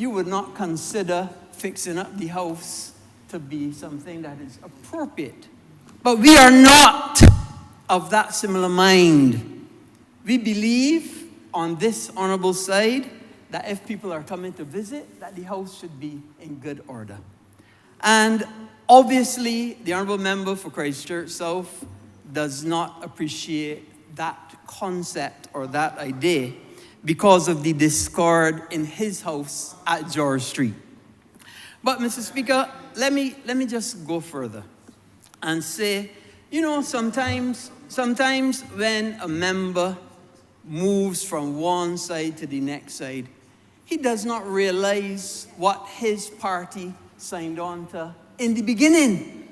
you would not consider fixing up the house to be something that is appropriate. But we are not of that similar mind. We believe on this honorable side that if people are coming to visit, that the house should be in good order. And obviously, the honorable member for Christchurch South does not appreciate that concept or that idea because of the discord in his house at George Street. But Mr. Speaker, let me just go further and say, sometimes when a member moves from one side to the next side, he does not realize what his party signed on to in the beginning.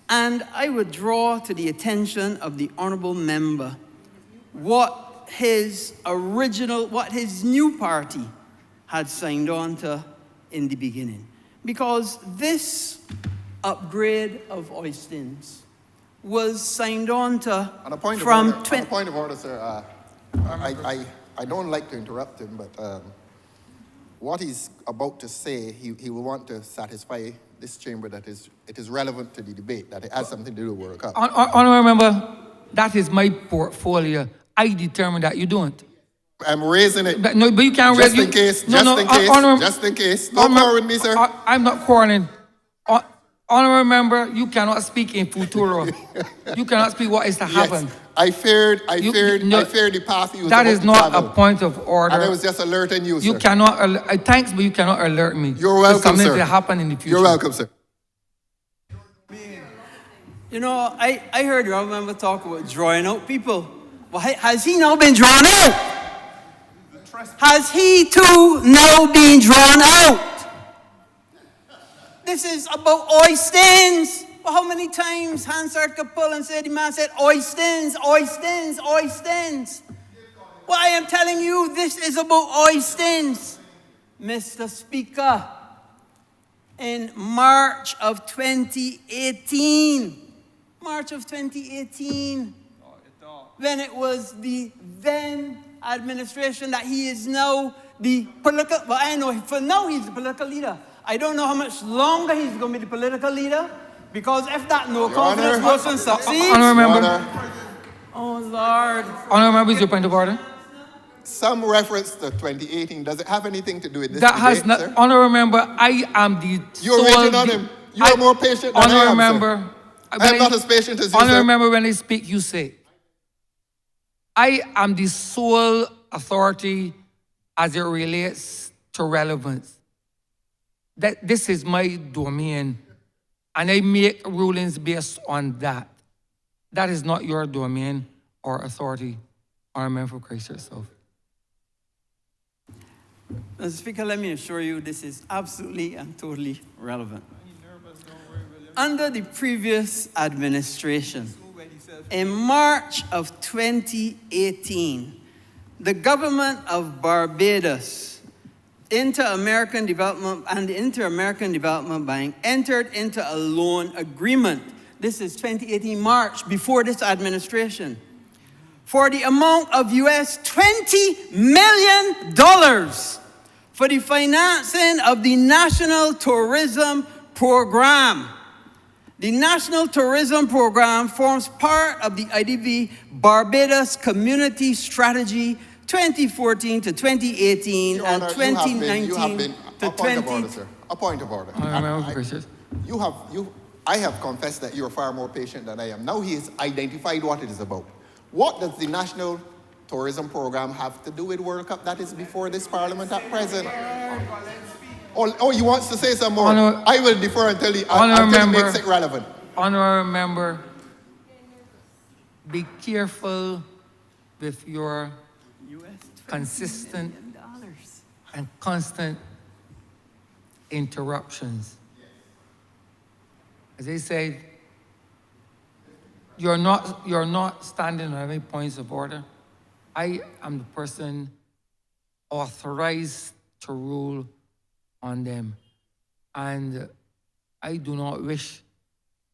And I would draw to the attention of the honorable member what his new party had signed on to in the beginning. Because this upgrade of Oistins was signed on to on a point of order, sir. I don't like to interrupt him, but what he's about to say, he will want to satisfy this chamber that it is relevant to the debate, that it has something to do with World Cup. Honourable member, that is my portfolio. I determined that you don't. I'm raising it. But you can't raise it. Just in case. Don't quarrel with me, sir. I'm not quarreling. Honourable member, you cannot speak in futuro. You cannot speak what is to happen. Yes, I feared the path you was that is not travel. A point of order. And I was just alerting you, sir. You cannot, thanks, but you cannot alert me. You're welcome, something sir. To happen in the future. You're welcome, sir. I heard you remember talk about drawing out people. Well, has he now been drawn out? Has he too now been drawn out? This is about Oistins. Well, how many times Hansard could pull and say, the man said, Oistins, Oistins, Oistins. Well, I am telling you, this is about Oistins. Mr. Speaker, in March of 2018, when it was the then administration that he is now the political, well, I know for now he's the political leader. I don't know how much longer he's going to be the political leader, because if that no confidence motion succeeds. Honourable member. Oh, Lord. Honourable member, is your point of order? Some reference to 2018. Does it have anything to do with this that debate, has not, sir? Honourable member, I am the You're waiting on him. You are more patient than I am, member, sir. I'm not as patient as you, Honourable sir. member, when I speak, you say. I am the sole authority as it relates to relevance. That this is my domain, and I make rulings based on that. That is not your domain or authority, Honourable member for Christchurch South. Mr. Speaker, let me assure you this is absolutely and totally relevant. Under the previous administration, in March of 2018, the government of Barbados, Inter-American Development and the Inter-American Development Bank entered into a loan agreement. This is 2018 March, before this administration, for the amount of US $20 million for the financing of the National Tourism Program. The National Tourism Program forms part of the IDB Barbados Community Strategy 2014 to 2018 and 2019 to 20. A point of order. I have confessed that you're far more patient than I am. Now he has identified what it is about. What does the National Tourism Program have to do with World Cup that is before this Parliament at present? Oh, you want to say some more? I will defer until he makes it relevant. Honourable member, be careful with your consistent and constant interruptions. As I said, you're not standing on any points of order. I am the person authorized to rule on them. And I do not wish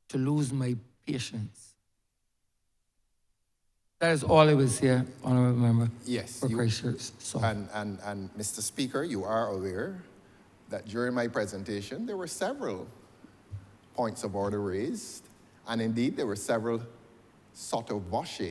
to lose my patience. That is all I will say, Honourable Member. Yes. For Christchurch. And Mr. Speaker, you are aware that during my presentation, there were several points of order raised, and indeed there were several sotto voce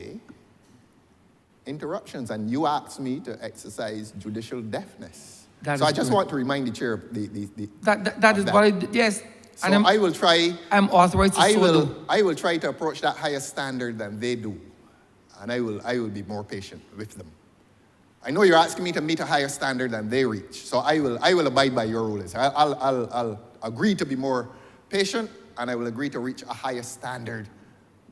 interruptions, and you asked me to exercise judicial deafness. That So is I just correct. want to remind the chair of That is what I did, yes. So And I will try. I'm authorized to so do. I will try to approach that higher standard than they do, and I will be more patient with them. I know you're asking me to meet a higher standard than they reach, so I will abide by your rulings. I'll agree to be more patient, and I will agree to reach a higher standard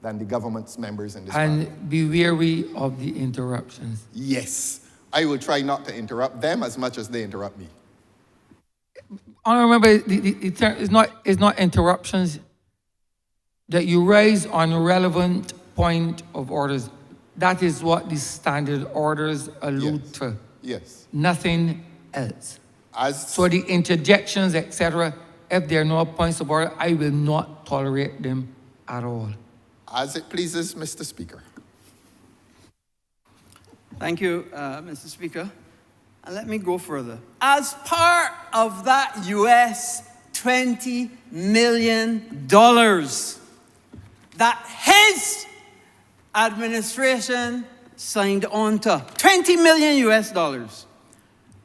than the government's members in this parliament. And be wary of the interruptions. Yes, I will try not to interrupt them as much as they interrupt me. Honourable Member, the term is not interruptions that you raise on relevant point of orders. That is what the standard orders allude Yes. to. Yes. Nothing else. As So the interjections, etc., if there are no points of order, I will not tolerate them at all. as it pleases, Mr. Speaker. Thank you, Mr. Speaker. And let me go further. As part of that US $20 million that his administration signed on to, $20 million US dollars,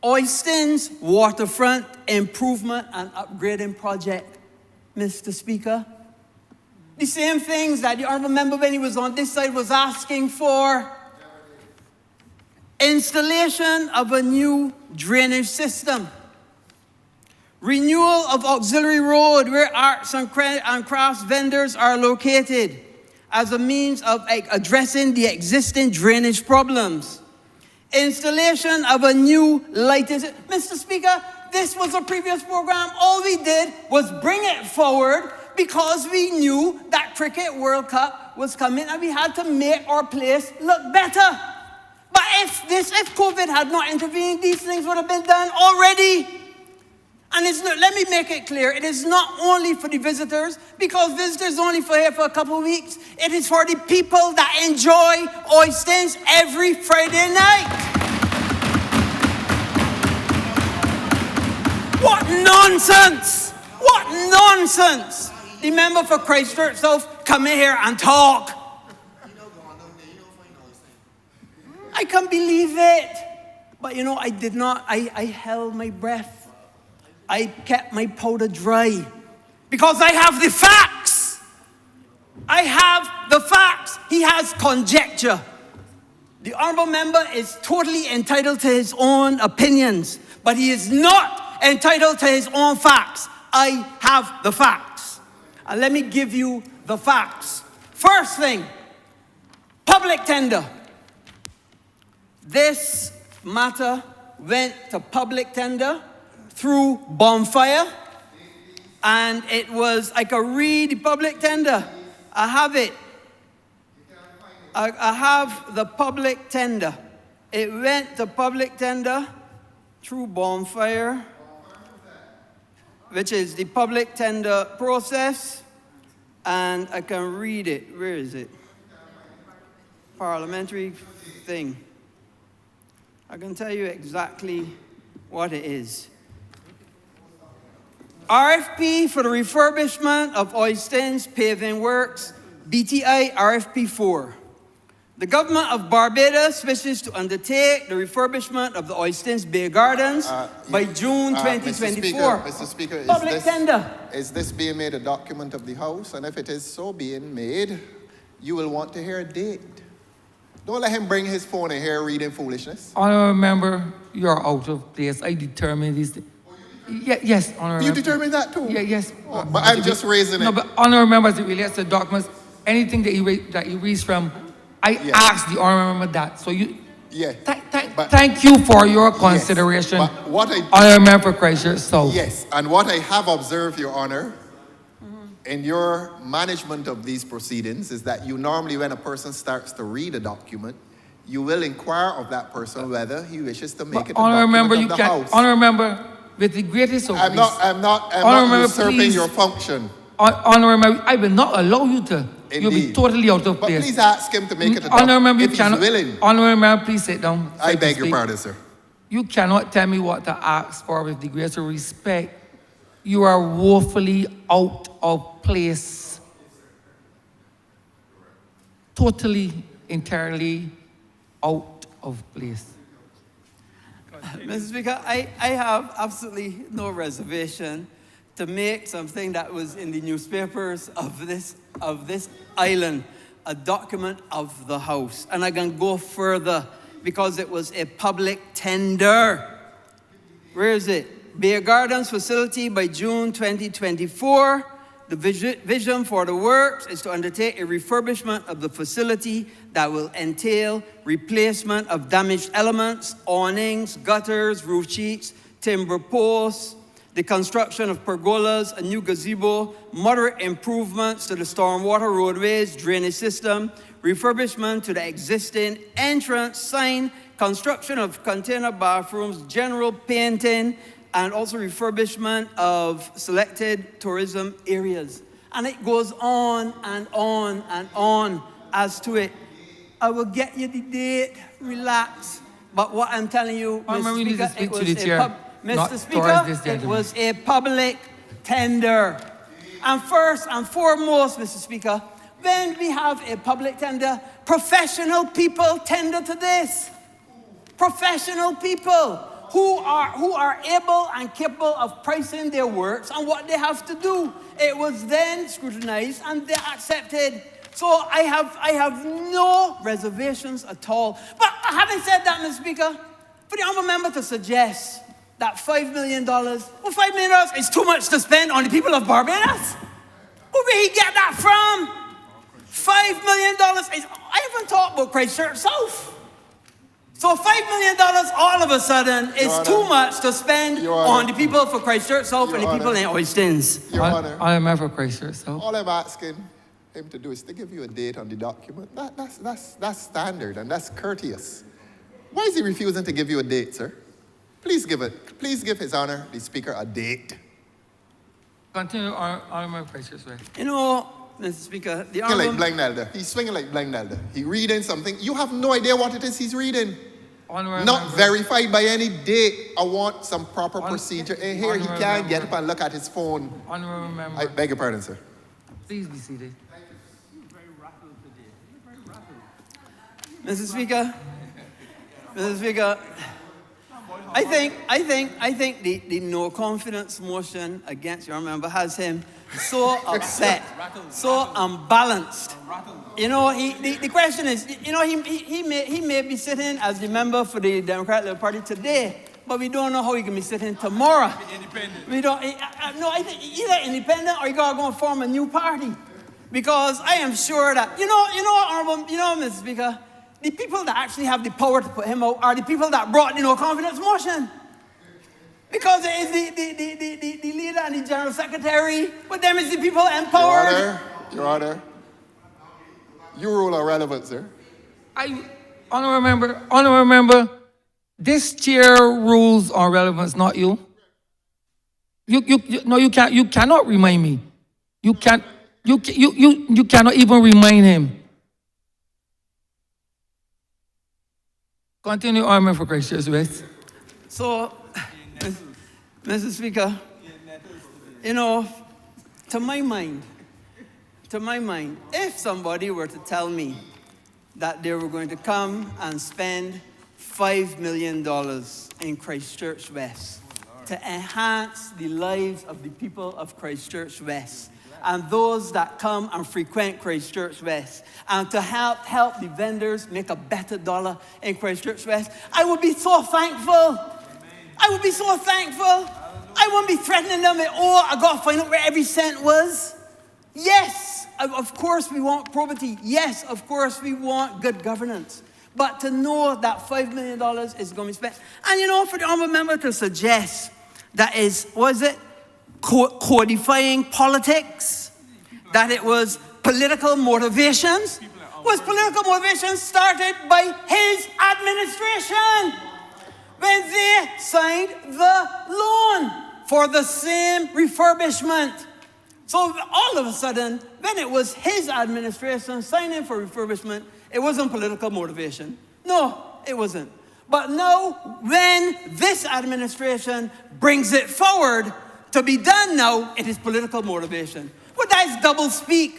Oistins Waterfront Improvement and Upgrading Project, Mr. Speaker. The same things that the honourable member when he was on this side was asking for. Installation of a new drainage system. Renewal of auxiliary road where arts and crafts vendors are located as a means of addressing the existing drainage problems. Installation of a new lighting. Mr. Speaker, this was a previous program. All we did was bring it forward because we knew that Cricket World Cup was coming and we had to make our place look better. But if COVID had not intervened, these things would have been done already. And let me make it clear, it is not only for the visitors, because visitors only for here for a couple of weeks. It is for the people that enjoy Oistins every Friday night. What nonsense! What nonsense! The member for Christchurch South come in here and talk. I can't believe it. But you know, I did not, I held my breath. I kept my powder dry because I have the facts. I have the facts. He has conjecture. The honourable member is totally entitled to his own opinions, but he is not entitled to his own facts. I have the facts. And let me give you the facts. First thing, public tender. This matter went to public tender through bonfire, and it was, I can read the public tender. I have it. I have the public tender. It went to public tender through bonfire, which is the public tender process, and I can read it. Where is it? Parliamentary thing. I can tell you exactly what it is. RFP for the refurbishment of Oistins paving works, BTI RFP 4. The government of Barbados wishes to undertake the refurbishment of the Oistins Bay Gardens by June 2024. Mr. Speaker, Public tender. Is this being made a document of the House? And if it is so being made, you will want to hear a date. Don't let him bring his phone in here reading foolishness. Honourable Member, you're out of place. I determined this. Yes, Honourable You Member. determined that too? Yes. But I'm just raising it. No, but Honourable Member, as it relates to documents, anything that you reads from, I asked the Honourable Member that. So you, Yeah. thank you for your consideration. Yes, but what I Honourable Member for Christchurch South. Yes, and what I have observed, Your Honor, in your management of these proceedings is that you normally, when a person starts to read a document, you will inquire of that person whether he wishes to make it a Honourable Member, document of the House. Honourable Member, with the greatest of I'm not usurping please. your function. Honourable Member, I will not allow you to. You'll be Indeed. totally out of But place. please ask him to make it a Honourable document Member, if he's willing. Honourable Member, please sit down. I beg Speak. your pardon, sir. You cannot tell me what to ask for with the greatest respect. You are woefully out of place. Totally, entirely out of place. Mr. Speaker, I have absolutely no reservation to make something that was in the newspapers of this island a document of the House. And I can go further because it was a public tender. Where is it? Beer Gardens facility by June 2024. The vision for the works is to undertake a refurbishment of the facility that will entail replacement of damaged elements, awnings, gutters, roof sheets, timber posts, the construction of pergolas, a new gazebo, moderate improvements to the stormwater roadways, drainage system, refurbishment to the existing entrance sign, construction of container bathrooms, general painting, and also refurbishment of selected tourism areas. And it goes on and on and on as to it. I will get you the date, relax. But what I'm telling you, Mr. Speaker, it was a public tender. And first and foremost, Mr. Speaker, when we have a public tender, professional people tender to this. Professional people who are able and capable of pricing their works and what they have to do. It was then scrutinized and they accepted. So I have no reservations at all. But having said that, Mr. Speaker, for the honourable member to suggest that $5 million, well, $5 million is too much to spend on the people of Barbados. Where did he get that from? $5 million is, I haven't talked about Christchurch South. So $5 million all of a sudden is too much to spend on the people for Christchurch South and the people in Oistins. Your Honor, I'm for Christchurch South. all I'm asking him to do is to give you a date on the document. That's standard and that's courteous. Why is he refusing to give you a date, sir? Please give His Honor, the Speaker, a date. Continue on my Christchurch way. You know, Mr. Speaker, the Like honourable... Blind Elder. He's swinging like Blind Elder. He's reading something. You have no idea what it is he's reading. Not verified by any date. I want some proper procedure. And here he can't get up and look at his phone. Honourable member. I beg your pardon, sir. Please be seated. Mr. Speaker, I think the no confidence motion against your member has him so upset, so unbalanced. You know, the question is, you know, he may be sitting as the member for the Democratic Liberal Party today, but we don't know how he can be sitting tomorrow. Independent. We don't. No, I think either independent or you gotta go and form a new party, because I am sure that Honourable, Mr. Speaker, the people that actually have the power to put him out are the people that brought the no confidence motion. Because it is the leader and the general secretary, but them is the people empowered. Your Honor, you rule on relevance, sir. Honourable member, this chair rules on relevance, not you. You cannot remind me. You cannot even remind him. Continue, Honourable for Christchurch West. So, Mr. Speaker, you know, to my mind, if somebody were to tell me that they were going to come and spend $5 million in Christchurch West to enhance the lives of the people of Christchurch West and those that come and frequent Christchurch West, and to help the vendors make a better dollar in Christchurch West, I would be so thankful. I would be so thankful. I wouldn't be threatening them at all. I got to find out where every cent was. Yes, of course we want probity. Yes, of course we want good governance. But to know that $5 million is going to be spent, and you know, for the honourable member to suggest that is, was it codifying politics, that it was political motivations, was political motivations started by his administration when they signed the loan for the same refurbishment. So all of a sudden, when it was his administration signing for refurbishment, it wasn't political motivation. No, it wasn't. But now, when this administration brings it forward to be done now, it is political motivation. Well, that's double speak.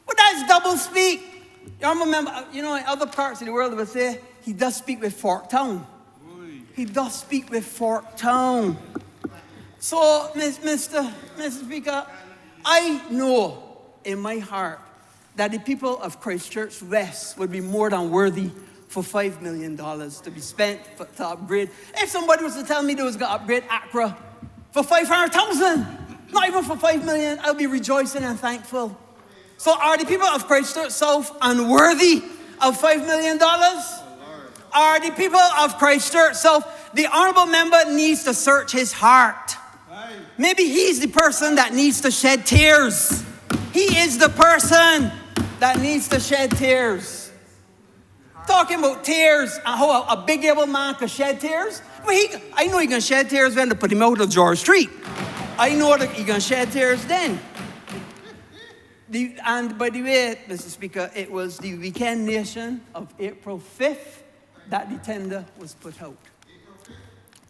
Well, that's double speak. You remember, in other parts of the world, they would say, he does speak with forked tongue. He does speak with forked tongue. So, Mr. Speaker, I know in my heart that the people of Christchurch West would be more than worthy for $5 million to be spent to upgrade. If somebody was to tell me they was going to upgrade Accra for 500,000, not even for 5 million, I'll be rejoicing and thankful. So are the people of Christchurch South unworthy of $5 million? Are the people of Christchurch South? The honourable member needs to search his heart. Maybe he's the person that needs to shed tears. He is the person that needs to shed tears. Talking about tears and how a big able man can shed tears. Well, I know he can shed tears when they put him out of George Street. I know that he can shed tears then. And by the way, Mr. Speaker, it was the weekend nation of April 5th that the tender was put out.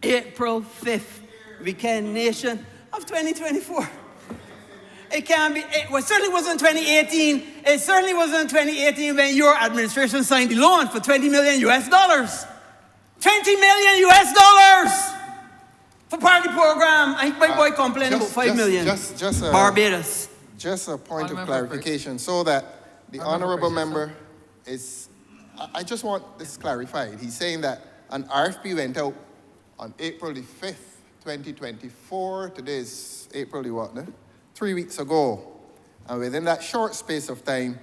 April 5th, weekend nation of 2024. It can be, it certainly wasn't 2018. It certainly wasn't 2018 when your administration signed the loan for $20 million US. $20 million US for party program. I think my boy complained about $5 million. Barbados. Just a point of clarification so that the honourable member is, I just want this clarified. He's saying that an RFP went out on April the 5th, 2024. Today is April the what, 3 weeks ago. And within that short space of time,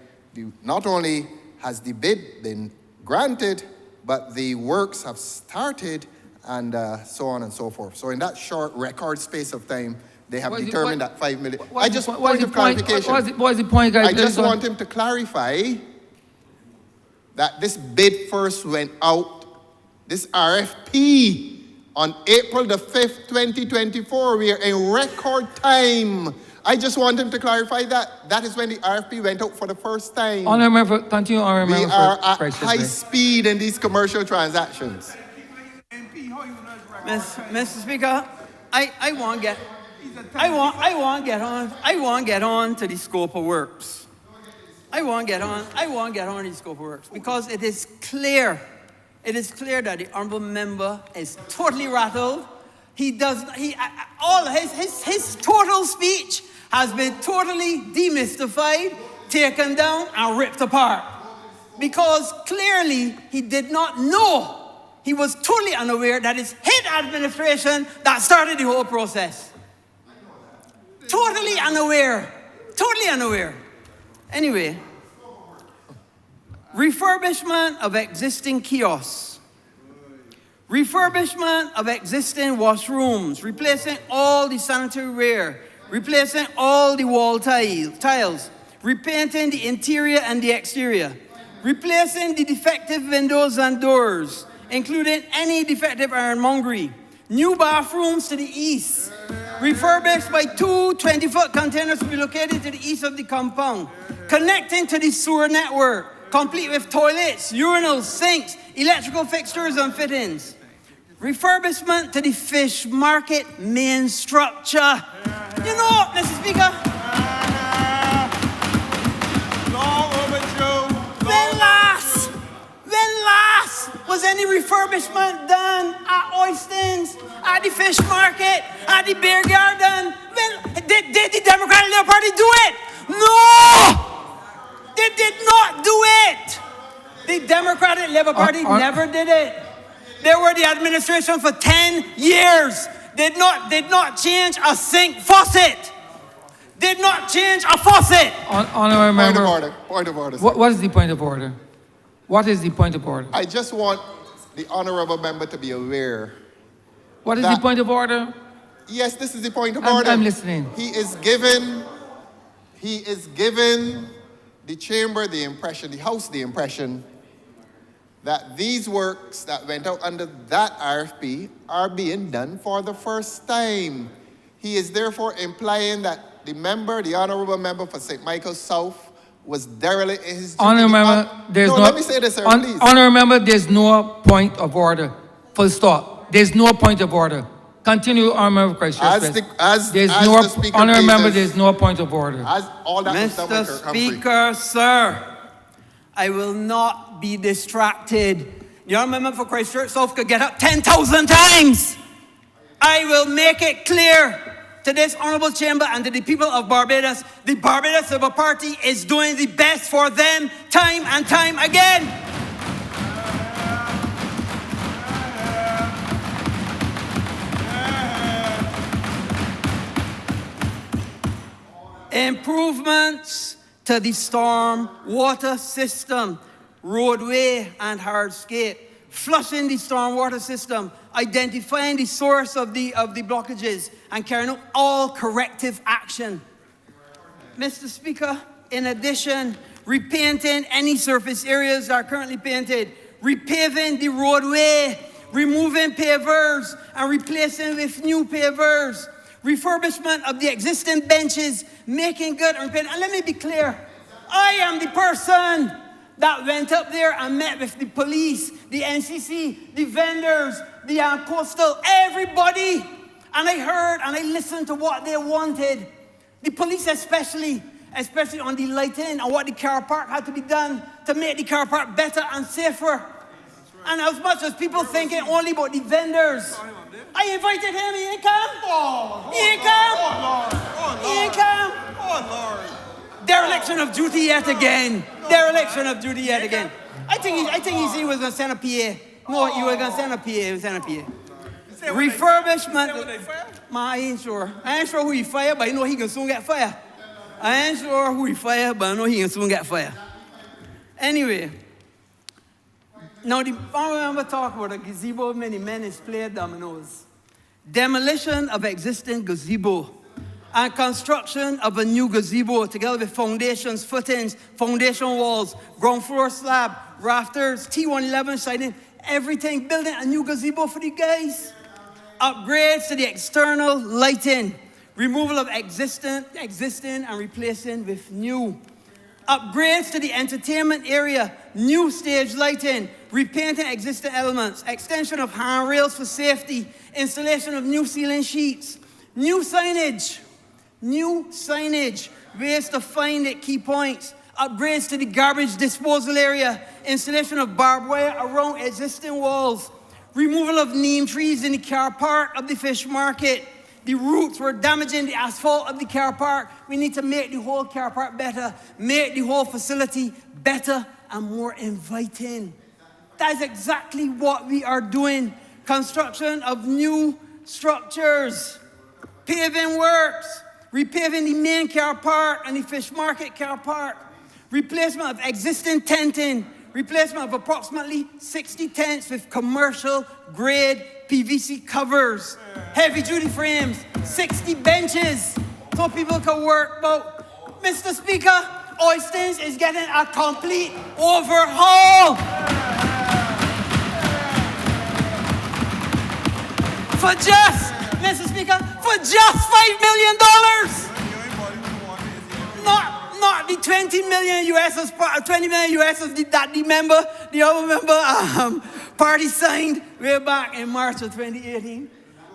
not only has the bid been granted, but the works have started and so on and so forth. So in that short record space of time, they have determined that 5 million. I just want of clarification. What's the point, guys? I just want him to clarify that this bid first went out, this RFP, on April the 5th, 2024. We are in record time. I just want him to clarify that. That is when the RFP went out for the first time. Honourable, continue, Honourable. We are at high speed in these commercial transactions. Mr. Speaker, I want to get on to the scope of works. I want to get on to the scope of works because it is clear that the honourable member is totally rattled. All his total speech has been totally demystified, taken down, and ripped apart. Because clearly he did not know. He was totally unaware that it's his administration that started the whole process. Totally unaware. Totally unaware. Anyway, refurbishment of existing kiosks. Refurbishment of existing washrooms. Replacing all the sanitary ware. Replacing all the wall tiles. Repainting the interior and the exterior. Replacing the defective windows and doors, including any defective ironmongery. New bathrooms to the east. Refurbished by 2 20-foot containers to be located to the east of the compound. Connecting to the sewer network, complete with toilets, urinals, sinks, electrical fixtures and fittings. Refurbishment to the fish market main structure. You know, Mr. Speaker, when last was any refurbishment done at Oistins, at the fish market, at the beer garden? Did the Democratic Labour Party do it? No! They did not do it. The Democratic Labour Party never did it. They were the administration for 10 years. Did not change a sink faucet. Did not change a faucet. Honourable member. Point of order. What is the point of order? What is the point of order? I just want the honourable member to be aware. What is the point of order? Yes, this is the point of order. I'm listening. He is giving the chamber the impression, the house the impression, that these works that went out under that RFP are being done for the first time. He is therefore implying that the honourable member for St. Michael's South was derelict in his duty. Honourable member, let me say this, sir, please. Honourable member, there's no point of order. Full stop. There's no point of order. Continue, Honourable Christchurch. The Speaker Honourable Member, pleases. there's no point of order. As all that was done by Mr. Kirk Humphrey. Speaker, sir, I will not be distracted. The Honourable Member for Christchurch South could get up 10,000 times. I will make it clear to this Honourable Chamber and to the people of Barbados, the Barbados Labour Party is doing the best for them time and time again. Improvements to the storm water system, roadway and hardscape, flushing the storm water system, identifying the source of the blockages, and carrying out all corrective action. Mr. Speaker, in addition, repainting any surface areas that are currently painted, repaving the roadway, removing pavers and replacing with new pavers, refurbishment of the existing benches, making good and repairing. And let me be clear, I am the person that went up there and met with the police, the NCC, the vendors, the coastal, everybody. And I heard and I listened to what they wanted. The police especially on the lighting and what the car park had to be done to make the car park better and safer. And as much as people thinking only about the vendors, I invited him, he ain't come. He ain't come. He ain't come. Dereliction of duty yet again. Dereliction of duty yet again. I think he said he was going to send a PA. No, he was going to send a PA. He was send a PA. Refurbishment. I ain't sure. I ain't sure who he fired, but I know he can soon get fired. I ain't sure who he fired, but I know he can soon get fired. Anyway. Now, I remember talking about a gazebo, many men is played dominoes. Demolition of existing gazebo and construction of a new gazebo together with foundations, footings, foundation walls, ground floor slab, rafters, T111 siding, everything, building a new gazebo for the guys. Upgrades to the external lighting, removal of existing and replacing with new. Upgrades to the entertainment area, new stage lighting, repainting existing elements, extension of handrails for safety, installation of new ceiling sheets, new signage, ways to find it, key points, upgrades to the garbage disposal area, installation of barbed wire around existing walls, removal of neem trees in the car park of the fish market. The roots were damaging the asphalt of the car park. We need to make the whole car park better, make the whole facility better and more inviting. That is exactly what we are doing. Construction of new structures, paving works, repaving the main car park and the fish market car park, replacement of existing tenting, replacement of approximately 60 tents with commercial grade PVC covers, heavy duty frames, 60 benches, so people can work. But Mr. Speaker, Oistins is getting a complete overhaul. For just, Mr. Speaker, for just $5 million. Not the 20 million US, 20 million US that the other member party signed way back in March of 2018.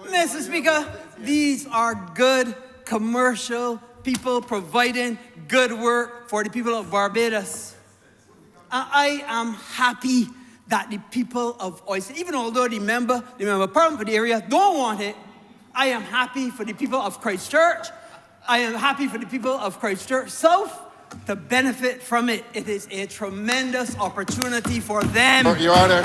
Mr. Speaker, these are good commercial people providing good work for the people of Barbados. And I am happy that the people of Oistins, even although the member parliament for the area don't want it, I am happy for the people of Christchurch. I am happy for the people of Christchurch South to benefit from it. It is a tremendous opportunity for them. Your Honor.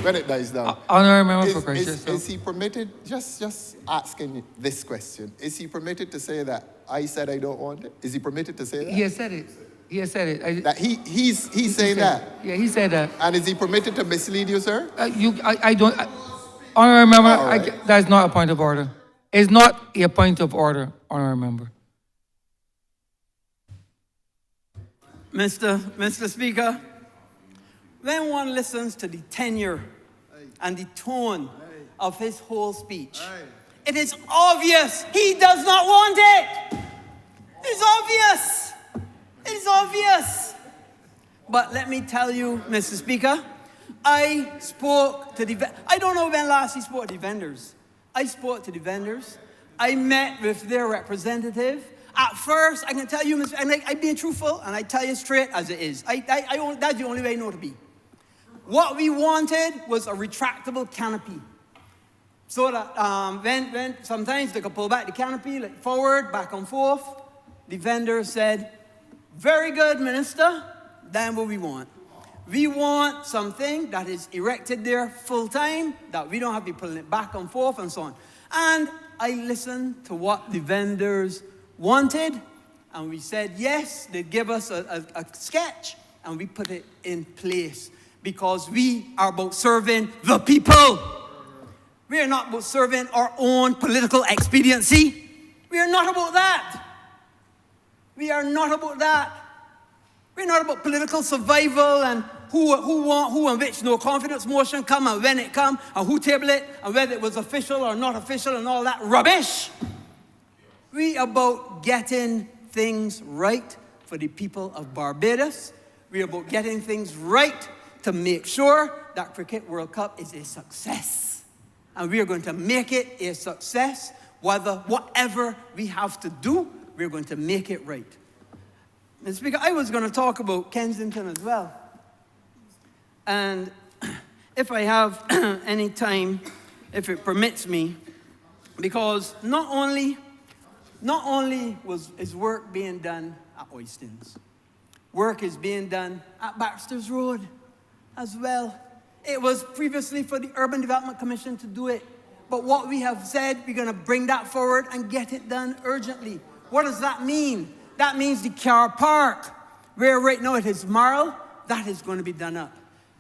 When it dies down. Honourable Member for Christchurch South. Is he permitted, just asking this question, is he permitted to say that I said I don't want it? Is he permitted to say that? He has said it. That he's saying that? Yeah, he said that. And is he permitted to mislead you, sir? I don't. Honourable Member, Right. that is not a point of order. It's not a point of order, Honourable Member. Mr. Speaker, when one listens to the tenor and the tone of his whole speech, it is obvious he does not want it. It's obvious. It's obvious. But let me tell you, Mr. Speaker, I spoke to I don't know when last he spoke to the vendors. I spoke to the vendors. I met with their representative. At first, I can tell you, and I'm being truthful, and I tell you straight as it is. That's the only way I know to be. What we wanted was a retractable canopy. So that when sometimes they could pull back the canopy, like forward, back and forth. The vendor said, very good, Minister, that's what we want. We want something that is erected there full time, that we don't have to be pulling it back and forth and so on. And I listened to what the vendors wanted, and we said yes. They give us a sketch, and we put it in place because we are about serving the people. We are not about serving our own political expediency. We are not about that. We are not about that. We're not about political survival and who and which no confidence motion come and when it come and who table it and whether it was official or not official and all that rubbish. We about getting things right for the people of Barbados. We are about getting things right to make sure that Cricket World Cup is a success. And we are going to make it a success. Whatever we have to do, we're going to make it right. Mr. Speaker, I was going to talk about Kensington as well. And if I have any time, if it permits me, because not only is work being done at Oistins, work is being done at Baxter's Road as well. It was previously for the Urban Development Commission to do it. But what we have said, we're going to bring that forward and get it done urgently. What does that mean? That means the car park, where right now it is marl, that is going to be done up.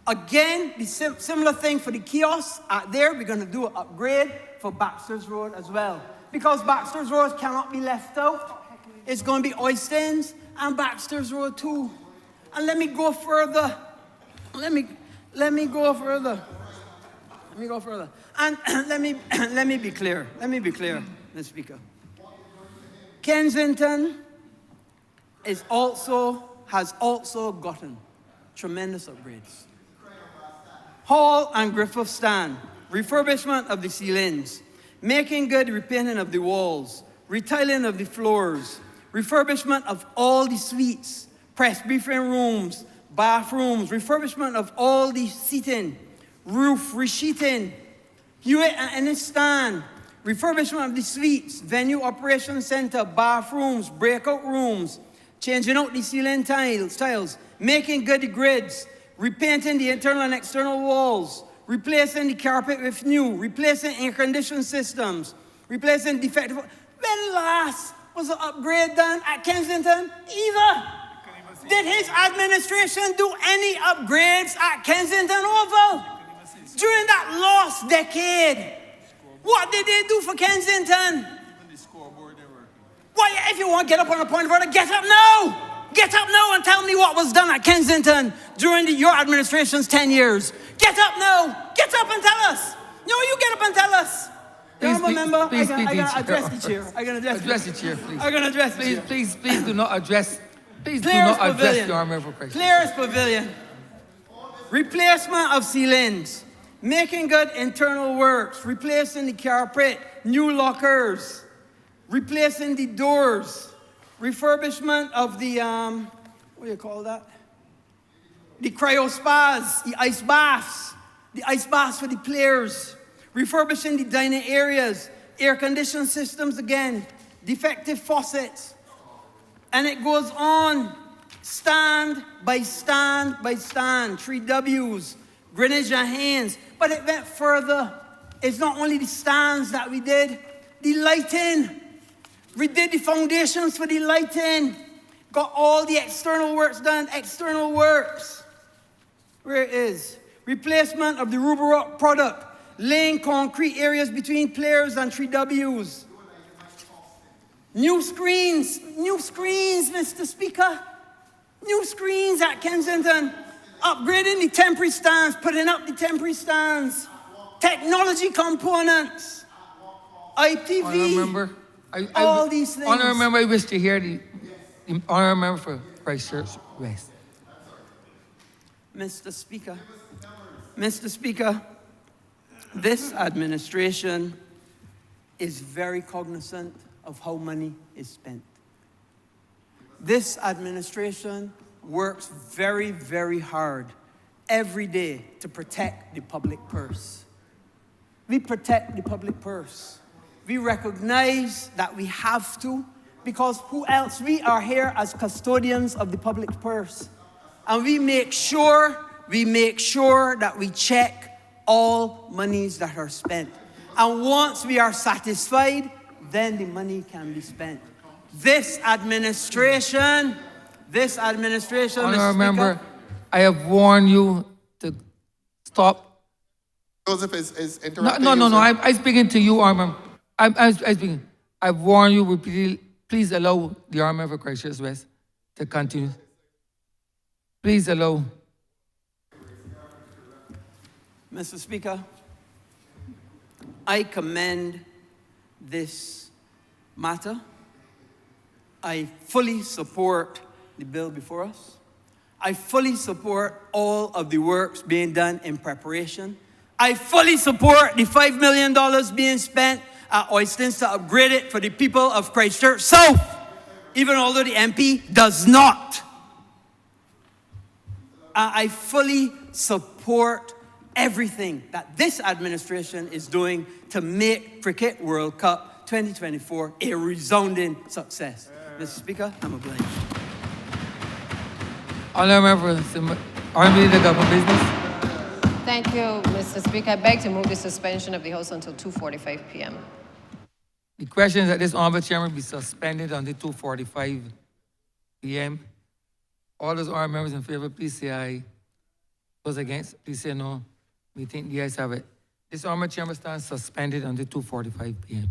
Again, the similar thing for the kiosks out there, we're going to do an upgrade for Baxter's Road as well. Because Baxter's Road cannot be left out. It's going to be Oistins and Baxter's Road too. And let me go further. Let me go further. And let me be clear. Mr. Speaker. Kensington has also gotten tremendous upgrades. Hall and Griffith stand, refurbishment of the ceilings, making good repainting of the walls, retiling of the floors, refurbishment of all the suites, press briefing rooms, bathrooms, refurbishment of all the seating, roof resheeting, Hewitt and Ennis stand, refurbishment of the suites, venue operations center, bathrooms, breakout rooms, changing out the ceiling tiles, making good the grids, repainting the internal and external walls, replacing the carpet with new, replacing air conditioning systems, replacing defective. When last was an upgrade done at Kensington? Either. Did his administration do any upgrades at Kensington Oval? During that lost decade, what did they do for Kensington? Why, if you want to get up on a point of order, get up now! Get up now and tell me what was done at Kensington during your administration's 10 years. Get up now! Get up and tell us! No, you get up and tell us! Honourable member, I'm going to address the chair. I'm going to address the chair, please. I'm going to address the chair. Please do not address. Please do not address the honourable question. Clearest pavilion. Replacement of ceilings. Making good internal works. Replacing the carpet. New lockers. Replacing the doors. Refurbishment of the, what do you call that? The cryo spas, the ice baths for the players. Refurbishing the dining areas. Air conditioning systems again. Defective faucets. And it goes on, stand by stand by stand, 3 W's, Greenwich and Haynes. But it went further. It's not only the stands that we did, the lighting. We did the foundations for the lighting. Got all the external works done, external works. Where it is. Replacement of the Ruberock product. Laying concrete areas between players and 3 W's. New screens, Mr. Speaker. New screens at Kensington. Upgrading the temporary stands, putting up the temporary stands. Technology components. ITV. All these things. Honourable member, I wish to hear the honourable member for Christchurch West. Mr. Speaker, Mr. Speaker, this administration is very cognizant of how money is spent. This administration works very, very hard every day to protect the public purse. We protect the public purse. We recognize that we have to, because who else? We are here as custodians of the public purse. And we make sure that we check all monies that are spent. And once we are satisfied, then the money can be spent. This administration, Honourable Member, I have warned you to stop. Joseph is interrupting No, you, sir. I'm speaking to you, Honourable Member. I'm speaking. I've warned you repeatedly. Please allow the Honourable Member for Christchurch West to continue. Please allow. Mr. Speaker, I commend this matter. I fully support the bill before us. I fully support all of the works being done in preparation. I fully support the $5 million being spent at Oistins to upgrade it for the people of Christchurch South, even although the MP does not. I fully support everything that this administration is doing to make Cricket World Cup 2024 a resounding success. Mr. Speaker, I'm obliged. Honourable Member, Honourable Leader, Government Business. Thank you, Mr. Speaker. I beg to move the suspension of the House until 2:45 p.m. The question is that this Honourable Chairman be suspended until 2:45 p.m. All those honourable members in favor, please say aye. Those against, please say no. We think the ayes have it. This Honourable Chairman stands suspended until 2:45 p.m.